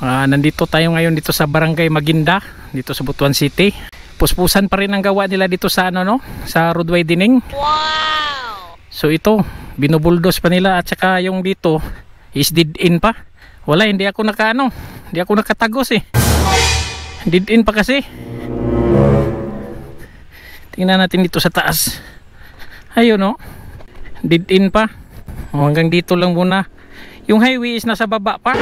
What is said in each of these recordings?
Nandito tayo ngayon dito sa Barangay Maguinda, dito sa Butuan City. Puspusan pa rin ang gawa nila dito sa sa road widening. Wow! So ito, binubuldos pa nila at saka yung dito is dead end pa. Wala, hindi ako nakatagos eh. Dead end pa kasi. Tingnan natin dito sa taas. Ayun oh. Dead end pa. Hanggang dito lang muna. Yung highway is nasa baba pa.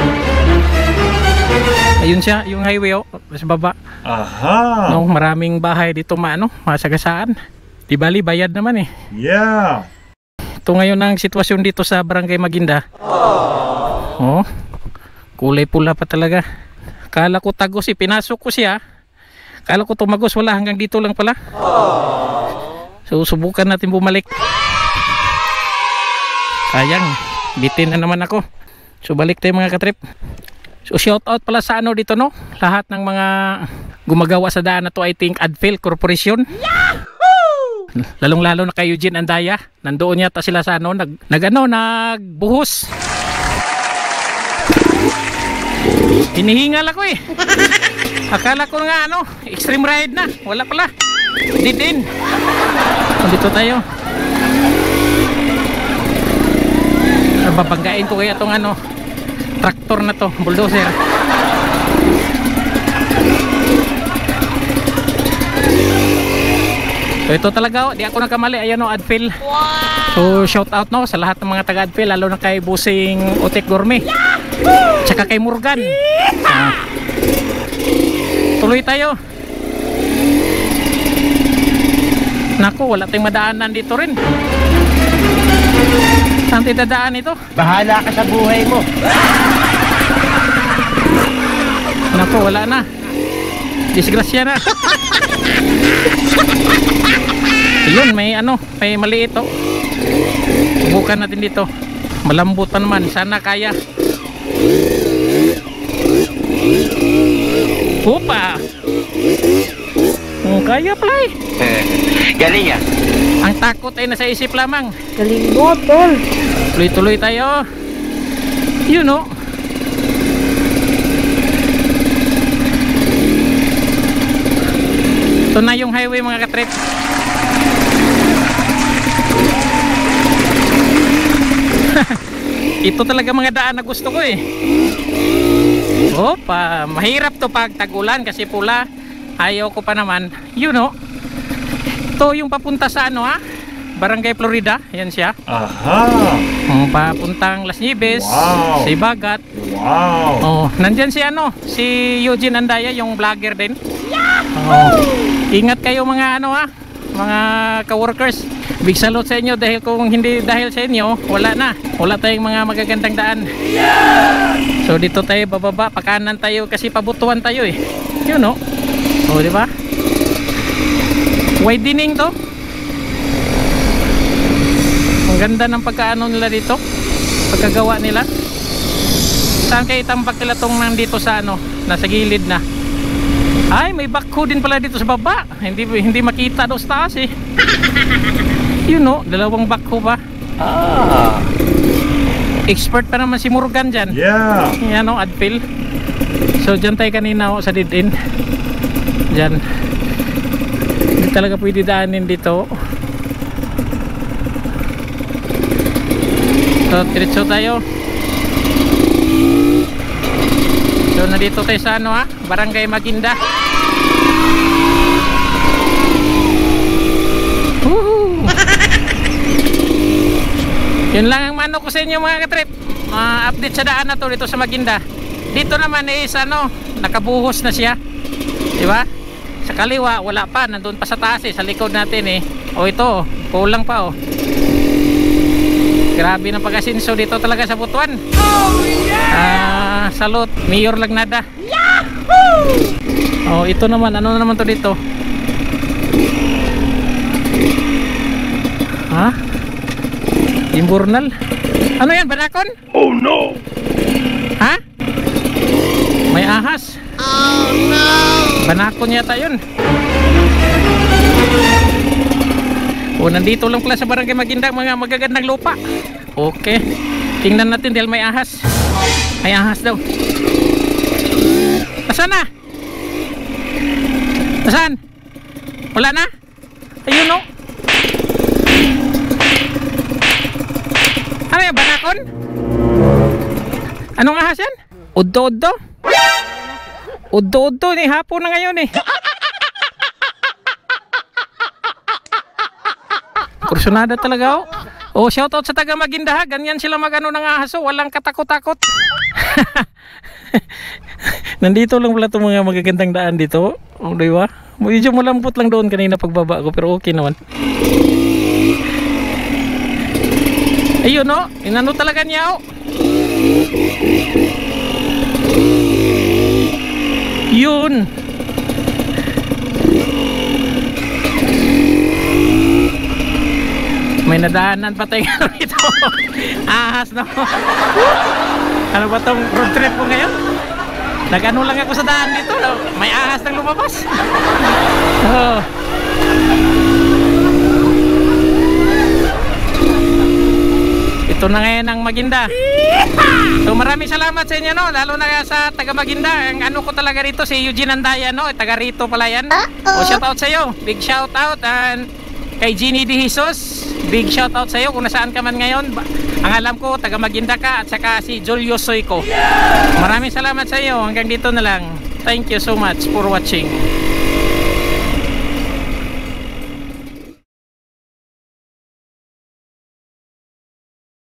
Ayun siya, yung highway oh, nasa baba. Aha. No, maraming bahay dito masagasaan. Di bali bayad naman eh. Yeah. Ito ngayon ang sitwasyon dito sa Barangay Maguinda. Oh. Kulay pula pa talaga. Kala ko tagos eh, pinasok ko siya. Kala ko tumagos, wala, hanggang dito lang pala. So subukan natin bumalik. Sayang, bitin na naman ako. So balik tayo mga katrip. So shout out pala sa dito no, lahat ng mga gumagawa sa daan na to, I think Adfil Corporation. Yahoo! Lalong lalo na kay Eugene Andaya. Nandoon yata sila sa nagbuhos. Hinihingal ako eh. Akala ko nga extreme ride na. Wala pala. Didin. Dito tayo. Babanggain ko kaya itong traktor na to, bulldozer. So ito talaga, di ako nagkamali. Ayan Adfil. So shout out sa lahat ng mga taga Adfil, lalo na kay Busing Otek Gourmet. Tsaka kay Morgan. Tuloy tayo. Naku, wala tayong madaanan dito rin. Saan tayo dadaan ito? Bahala ka sa buhay mo. Naku, wala na. Disgrasya na. Yun, may maliit oh. Subukan natin dito. Malambot pa naman, sana kaya. Opa! Kaya pala eh. Galing ah. Ang takot ay nasa isip lamang. Galing mo, tol. Tuloy-tuloy tayo. Yun oh. Ito na yung highway mga katrip. Ito talaga mga daan na gusto ko eh. Opa, mahirap to pag tag-ulan kasi pula. Ayaw ko pa naman. You know. Ito yung papunta sa Barangay Florida. Yan siya. Aha. Papuntang Las Nieves. Wow. Sa Ibagat. Wow. Oh, nandyan si Eugene Andaya, yung vlogger din. Oh. Ingat kayo mga mga ka-workers. Big salute sa inyo dahil kung hindi dahil sa inyo, wala tayong mga magagandang daan. So dito tayo bababa, pakanan tayo kasi pabutuan tayo eh. You know. Oh, di ba? Widening to. Ang ganda ng pagkaano nila dito. Pagkagawa nila. Saan kayo tambak nila tong nandito sa nasa gilid na. Ay, may backhoe din pala dito sa baba. Hindi makita doon sa taas eh. You know, dalawang backhoe pa. Expert pa naman si Morgan dyan. Yeah. Yan Adfil. So dyan tayo kanina sa dead end. Dyan. Hindi talaga pwede daanin dito. So diretso tayo. So nandito tayo sa Barangay Maguinda. Yun lang ang ko sa inyo mga katrip. Update sa daan na to dito sa Maguinda. Dito naman is nakabuhos na siya. Diba? Sa kaliwa wala pa, nandun pa sa taas sa likod natin eh. O ito, kulang pa oh. Grabe ng pag-asinso dito talaga sa Butuan. Oh yeah! Salute, Mayor Lagnada. Yahoo! Oh, ito naman, ano naman to dito? Ha? Imburnal? Ano yan, banakon? Oh no! Ha? May ahas? Oh no! Banakon yata yun. O, nandito lang pala sa Barangay Maguinda mga magagandang lupa. Okay, tingnan natin dahil may ahas. May ahas daw. Nasaan na? Nasaan? Wala na? Ayun o. Ano yan? Banakon? Anong ahas yan? Uddo-uddo? Uddo-uddo ni hapon na ngayon eh. Kursunada talaga oh. Oh, shoutout sa taga Maguinda ha. Ganyan sila magano ng ahaso. Walang katakot-takot. Nandito lang pala itong mga magagandang daan dito. Oh, diba? Medyo malambot lang doon kanina pagbaba ko. Pero okay naman. Ayun oh. Inano talaga niya oh. Yun. May nadaanan pa tayong ito. Ahas no. Ano ba tong road trip po ngayon? Nag-ano lang ako sa daan dito no? May ahas nang lumabas. Oh. Ito na ngayon ang Maguinda. So maraming salamat sa inyo no. Lalo na sa taga Maguinda. Ang ano ko talaga rito si Eugene Andaya no. Taga rito pala yan. O shout out sa iyo. Big shout out and kay Jeannie De Jesus, big shout out sa iyo kung nasaan ka man ngayon. Ang alam ko taga Maguinda ka at saka si Julio Soyco. Maraming salamat sa iyo. Hanggang dito na lang. Thank you so much for watching.